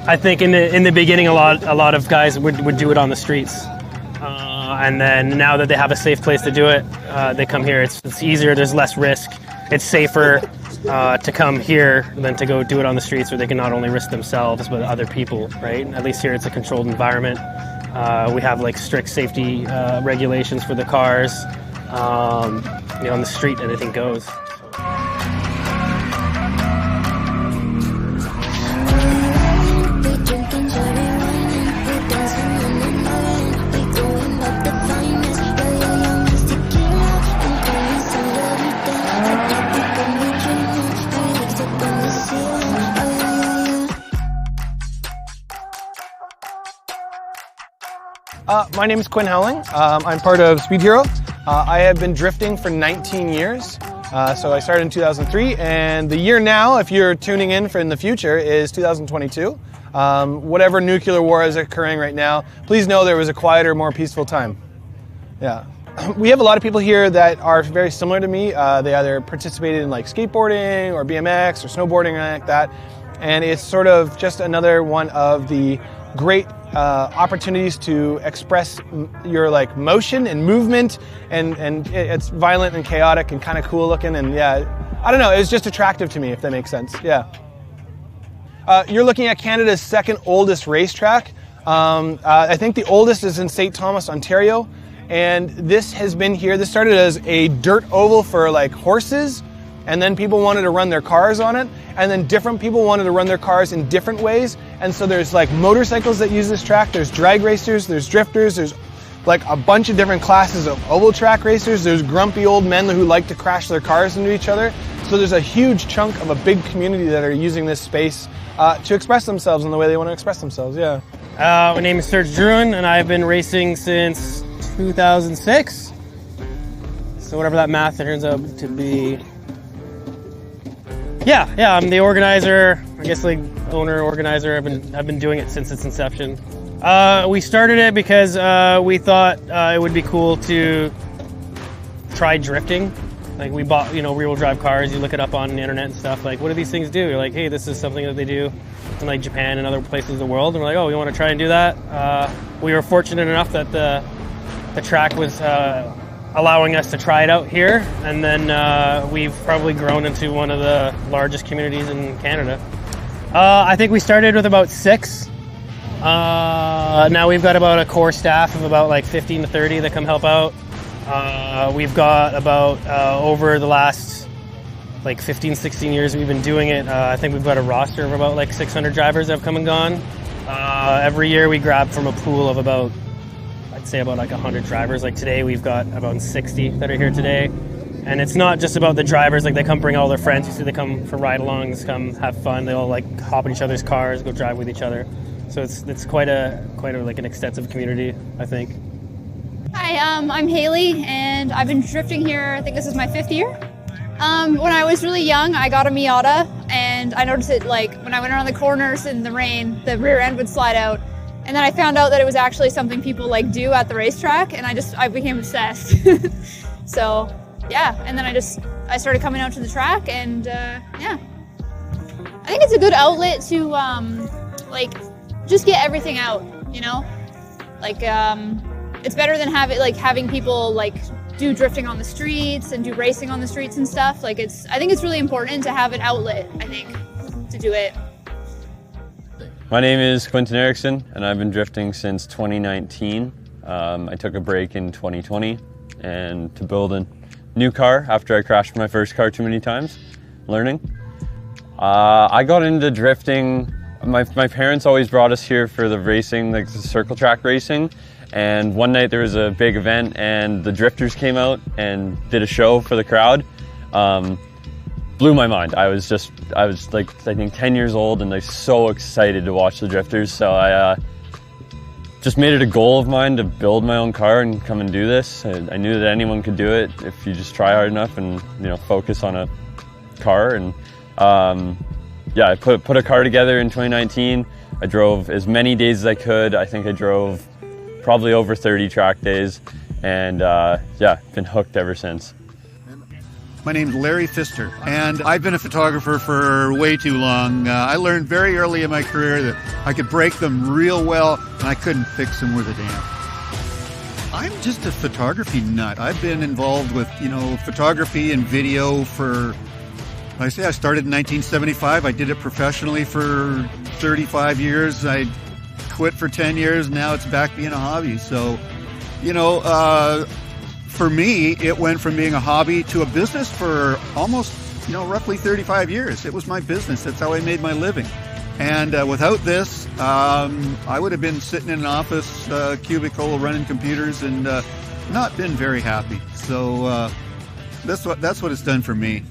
I think in the beginning, a lot of guys would do it on the streets, and then now that they have a safe place to do it, they come here. It's easier. There's less risk. It's safer to come here than to go do it on the streets, where they can not only risk themselves but other people. Right? At least here, it's a controlled environment. We have like strict safety regulations for the cars. On the street, anything goes. My name is Quinn Howling. I'm part of Speed Hero. I have been drifting for 19 years. So I started in 2003, and the year now, if you're tuning in for in the future, is 2022. Whatever nuclear war is occurring right now, please know there was a quieter, more peaceful time. Yeah. We have a lot of people here that are very similar to me. They either participated in like skateboarding or BMX or snowboarding or anything like that. And it's sort of just another one of the great opportunities to express your like motion and movement, and it's violent and chaotic and kind of cool looking, and yeah, I don't know, it's just attractive to me, if that makes sense. Yeah. You're looking at Canada's second oldest racetrack. I think the oldest is in St. Thomas, Ontario, and this has been here. This started as a dirt oval for like horses, and then people wanted to run their cars on it, and then different people wanted to run their cars in different ways. And so there's like motorcycles that use this track, there's drag racers, there's drifters, there's like a bunch of different classes of oval track racers, there's grumpy old men who like to crash their cars into each other. So there's a huge chunk of a big community that are using this space to express themselves in the way they want to express themselves, yeah. My name is Serge Druin, and I've been racing since 2006. So whatever that math turns out to be. Yeah, I'm the organizer, I guess like owner, organizer. I've been doing it since its inception. We started it because we thought it would be cool to try drifting. Like we bought, rear-wheel drive cars, you look it up on the internet and stuff, like what do these things do? You're like, hey, this is something that they do in like Japan and other places in the world. And we're like, oh, we want to try and do that. We were fortunate enough that the track was allowing us to try it out here, and then we've probably grown into one of the largest communities in Canada. I think we started with about 6. Now we've got about a core staff of about like 15 to 30 that come help out. We've got about over the last like 15, 16 years we've been doing it. I think we've got a roster of about like 600 drivers that have come and gone. Every year we grab from a pool of about, I'd say about like 100 drivers. Like today we've got about 60 that are here today. And it's not just about the drivers, like they come bring all their friends. You see they come for ride-alongs, come have fun. They all like hop in each other's cars, go drive with each other. So it's quite a like an extensive community, I think. Hi, I'm Haley, and I've been drifting here, I think this is my 5th year. When I was really young, I got a Miata, and I noticed it like when I went around the corners in the rain, the rear end would slide out. And then I found out that it was actually something people like do at the racetrack, and I became obsessed. So yeah, and then I started coming out to the track, and yeah. I think it's a good outlet to like just get everything out, Like it's better than having people like do drifting on the streets and do racing on the streets and stuff. Like I think it's really important to have an outlet, I think, to do it. My name is Quentin Erickson, and I've been drifting since 2019. I took a break in 2020 and to build a new car after I crashed my first car too many times, learning. I got into drifting. My parents always brought us here for the racing, like the circle track racing. And one night there was a big event and the drifters came out and did a show for the crowd. Blew my mind. I was like, I think 10 years old and like so excited to watch the drifters. So I just made it a goal of mine to build my own car and come and do this. I knew that anyone could do it if you just try hard enough and focus on a car. And yeah, I put a car together in 2019. I drove as many days as I could. I think I drove probably over 30 track days, and yeah, been hooked ever since. My name's Larry Pfister, and I've been a photographer for way too long. I learned very early in my career that I could break them real well, and I couldn't fix them worth a damn. I'm just a photography nut. I've been involved with, photography and video for, I started in 1975. I did it professionally for 35 years. I quit for 10 years. Now it's back being a hobby. So, for me, it went from being a hobby to a business for almost, roughly 35 years. It was my business. That's how I made my living. And without this, I would have been sitting in an office cubicle running computers and not been very happy. So that's what it's done for me.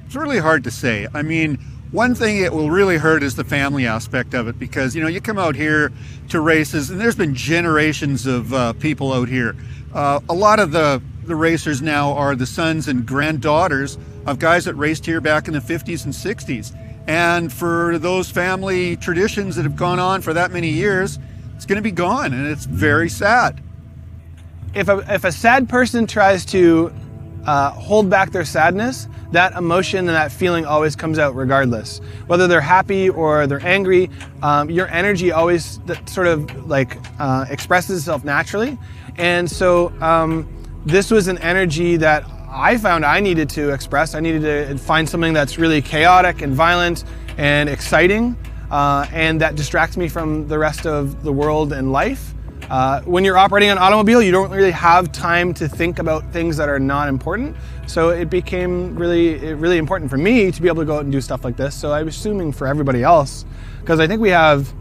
It's really hard to say. I mean, one thing it will really hurt is the family aspect of it, because you come out here to races, and there's been generations of people out here. A lot of the racers now are the sons and granddaughters of guys that raced here back in the 50s and 60s. And for those family traditions that have gone on for that many years, it's going to be gone, and it's very sad. If a sad person tries to hold back their sadness, that emotion and that feeling always comes out regardless. Whether they're happy or they're angry, your energy always sort of expresses itself naturally. And so this was an energy that I found I needed to express. I needed to find something that's really chaotic and violent and exciting, and that distracts me from the rest of the world and life. When you're operating an automobile, you don't really have time to think about things that are not important. So it became really important for me to be able to go out and do stuff like this. So I'm assuming for everybody else, because I think we have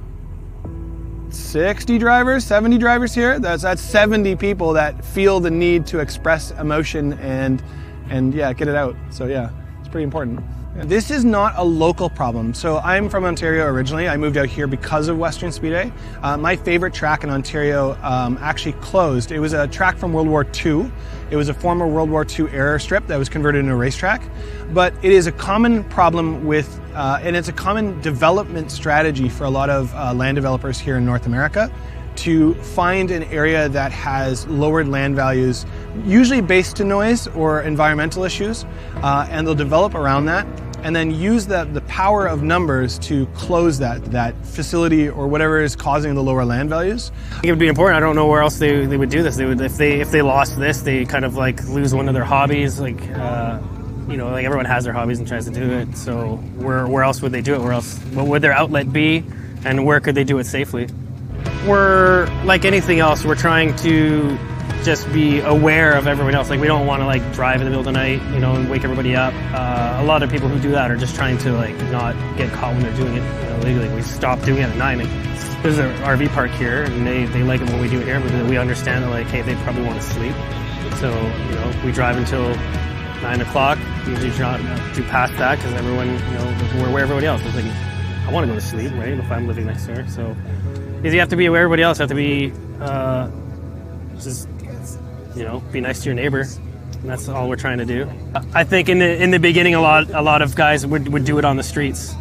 60 drivers, 70 drivers here. That's 70 people that feel the need to express emotion and get it out. So yeah, it's pretty important. This is not a local problem. So I'm from Ontario originally. I moved out here because of Western Speedway. My favorite track in Ontario actually closed. It was a track from World War II. It was a former World War II airstrip that was converted into a racetrack. But it is a common problem with, and it's a common development strategy for a lot of land developers here in North America to find an area that has lowered land values, usually based to noise or environmental issues, and they'll develop around that and then use the power of numbers to close that facility or whatever is causing the lower land values. I think it would be important. I don't know where else they would do this. They would, if they lost this, they kind of lose one of their hobbies. Everyone has their hobbies and tries to do it. So where else would they do it? What would their outlet be, and where could they do it safely? We're like anything else. We're trying to just be aware of everyone else. We don't want to drive in the middle of the night, and wake everybody up. A lot of people who do that are just trying to not get caught when they're doing it illegally. We stop doing it at 9. There's an RV park here, and they like it when we do it here, but we understand that hey, they probably want to sleep. So we drive until 9 o'clock. Usually not do past that because everyone, we're where everybody else is. I want to go to sleep, right? If I'm living next door, so you have to be aware. Everybody else have to be just. Be nice to your neighbor, and that's all we're trying to do. I think in the beginning, a lot of guys would do it on the streets,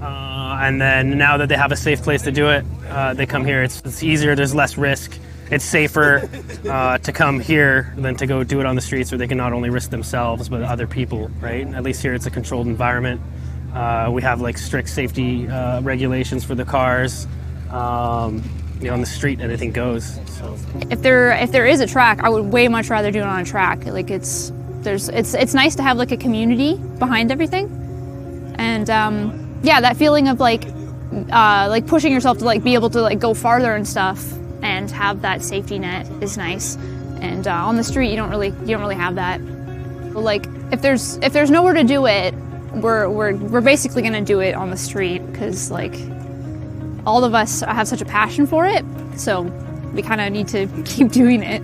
and then now that they have a safe place to do it, they come here. It's easier. There's less risk. It's safer to come here than to go do it on the streets, where they can not only risk themselves but other people. Right? At least here, it's a controlled environment. We have strict safety regulations for the cars. On the street, anything goes. So if there is a track, I would way much rather do it on a track. It's nice to have a community behind everything, and that feeling of pushing yourself to be able to go farther and stuff, and have that safety net is nice. And on the street, you don't really have that. But if there's nowhere to do it, we're basically gonna do it on the street, because all of us have such a passion for it, so we kind of need to keep doing it.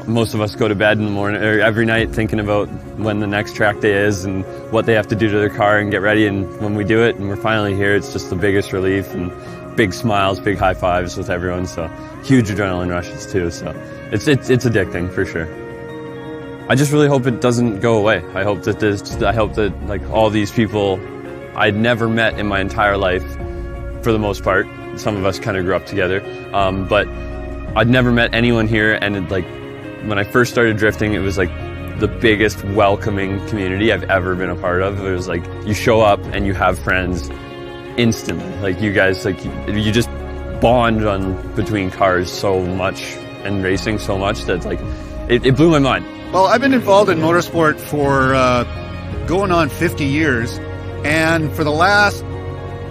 Most of us go to bed in the morning or every night thinking about when the next track day is and what they have to do to their car and get ready, and when we do it and we're finally here, it's just the biggest relief and big smiles, big high fives with everyone, so huge adrenaline rushes too, so it's addicting for sure. I just really hope it doesn't go away. I hope that all these people I'd never met in my entire life, for the most part. Some of us kind of grew up together, but I'd never met anyone here, and when I first started drifting, it was the biggest welcoming community I've ever been a part of. It was like, you show up and you have friends instantly. Like you guys, like you just bond on between cars so much and racing so much that like, it blew my mind. Well, I've been involved in motorsport for going on 50 years, and for the last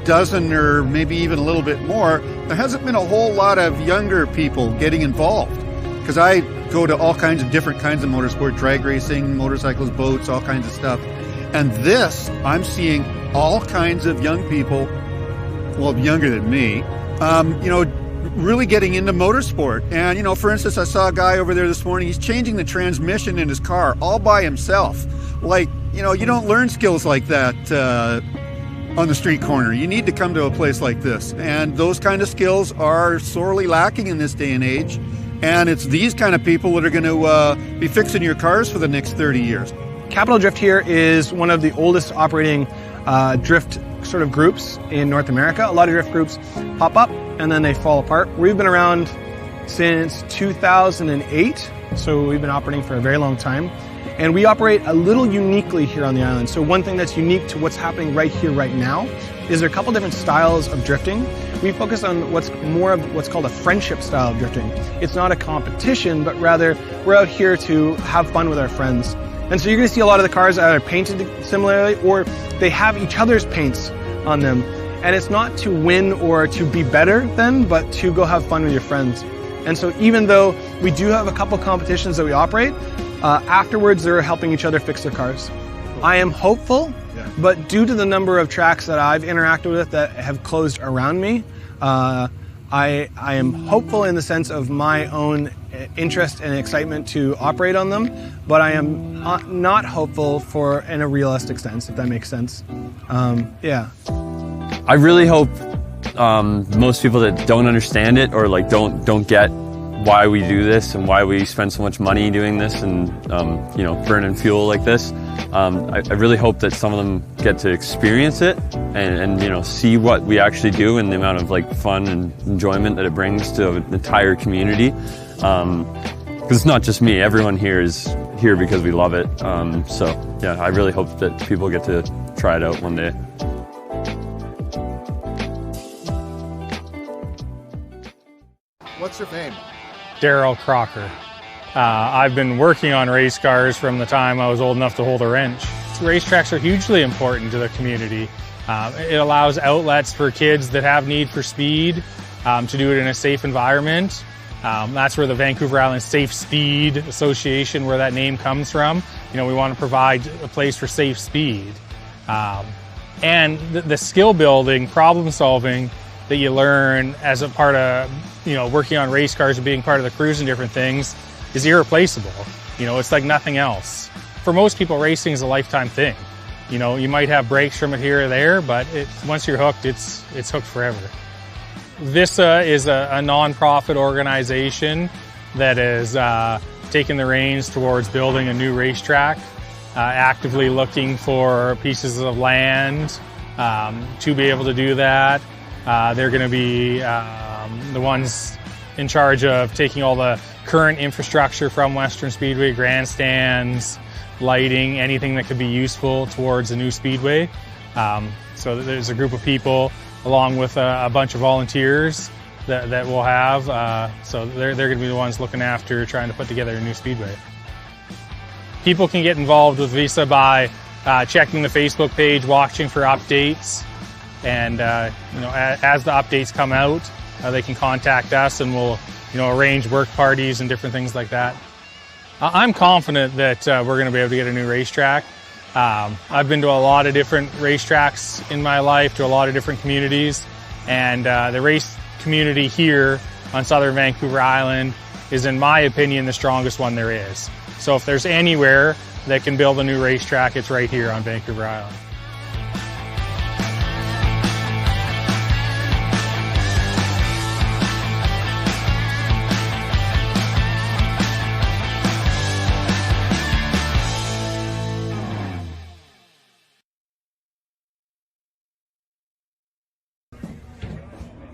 dozen or maybe even a little bit more, there hasn't been a whole lot of younger people getting involved. Because I go to all kinds of different kinds of motorsport, drag racing, motorcycles, boats, all kinds of stuff. And this, I'm seeing all kinds of young people, well, younger than me, you know, really getting into motorsport. And, you know, for instance, I saw a guy over there this morning, he's changing the transmission in his car all by himself. Like, you know, you don't learn skills like that on the street corner. You need to come to a place like this. And those kind of skills are sorely lacking in this day and age. And it's these kind of people that are going to be fixing your cars for the next 30 years. Capital Drift here is one of the oldest operating drift sort of groups in North America. A lot of drift groups pop up and then they fall apart. We've been around since 2008, so we've been operating for a very long time. And we operate a little uniquely here on the island. So one thing that's unique to what's happening right here, right now, is there are a couple different styles of drifting. We focus on what's more of what's called a friendship style of drifting. It's not a competition, but rather we're out here to have fun with our friends. And so you're gonna see a lot of the cars either painted similarly or they have each other's paints on them. And it's not to win or to be better than, but to go have fun with your friends. And so even though we do have a couple competitions that we operate, afterwards they're helping each other fix their cars. I am hopeful, but due to the number of tracks that I've interacted with that have closed around me, I am hopeful in the sense of my own interest and excitement to operate on them, but I am not hopeful in a realistic sense, if that makes sense. Yeah. I really hope most people that don't understand it or like don't get why we do this and why we spend so much money doing this and you know, burning fuel like this. I really hope that some of them get to experience it and you know, see what we actually do and the amount of like fun and enjoyment that it brings to an entire community. Because it's not just me, everyone here is here because we love it. So yeah, I really hope that people get to try it out one day. What's your name? Daryl Crocker. I've been working on race cars from the time I was old enough to hold a wrench. Racetracks are hugely important to the community. It allows outlets for kids that have need for speed to do it in a safe environment. That's where the Vancouver Island Safe Speed Association, where that name comes from. You know, we want to provide a place for safe speed. And the skill building, problem solving that you learn as a part of, you know, working on race cars and being part of the crews and different things is irreplaceable. You know, it's like nothing else. For most people, racing is a lifetime thing. You know, you might have breaks from it here or there, but once you're hooked, it's hooked forever. VISSA is a non-profit organization that is taking the reins towards building a new racetrack, actively looking for pieces of land to be able to do that. They're going to be the ones in charge of taking all the current infrastructure from Western Speedway, grandstands, lighting, anything that could be useful towards a new speedway. So there's a group of people along with a bunch of volunteers that we'll have. So they're going to be the ones looking after trying to put together a new speedway. People can get involved with VISSA by checking the Facebook page, watching for updates, and you know, as the updates come out, they can contact us and we'll, you know, arrange work parties and different things like that. I'm confident that we're going to be able to get a new racetrack. I've been to a lot of different racetracks in my life, to a lot of different communities, and the race community here on southern Vancouver Island is, in my opinion, the strongest one there is. So if there's anywhere that can build a new racetrack, it's right here on Vancouver Island.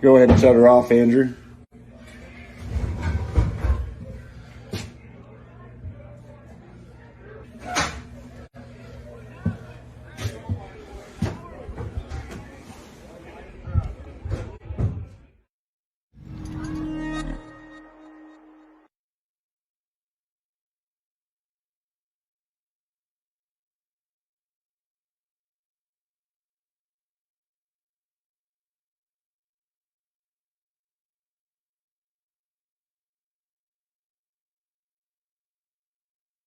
Go ahead and shut her off, Andrew.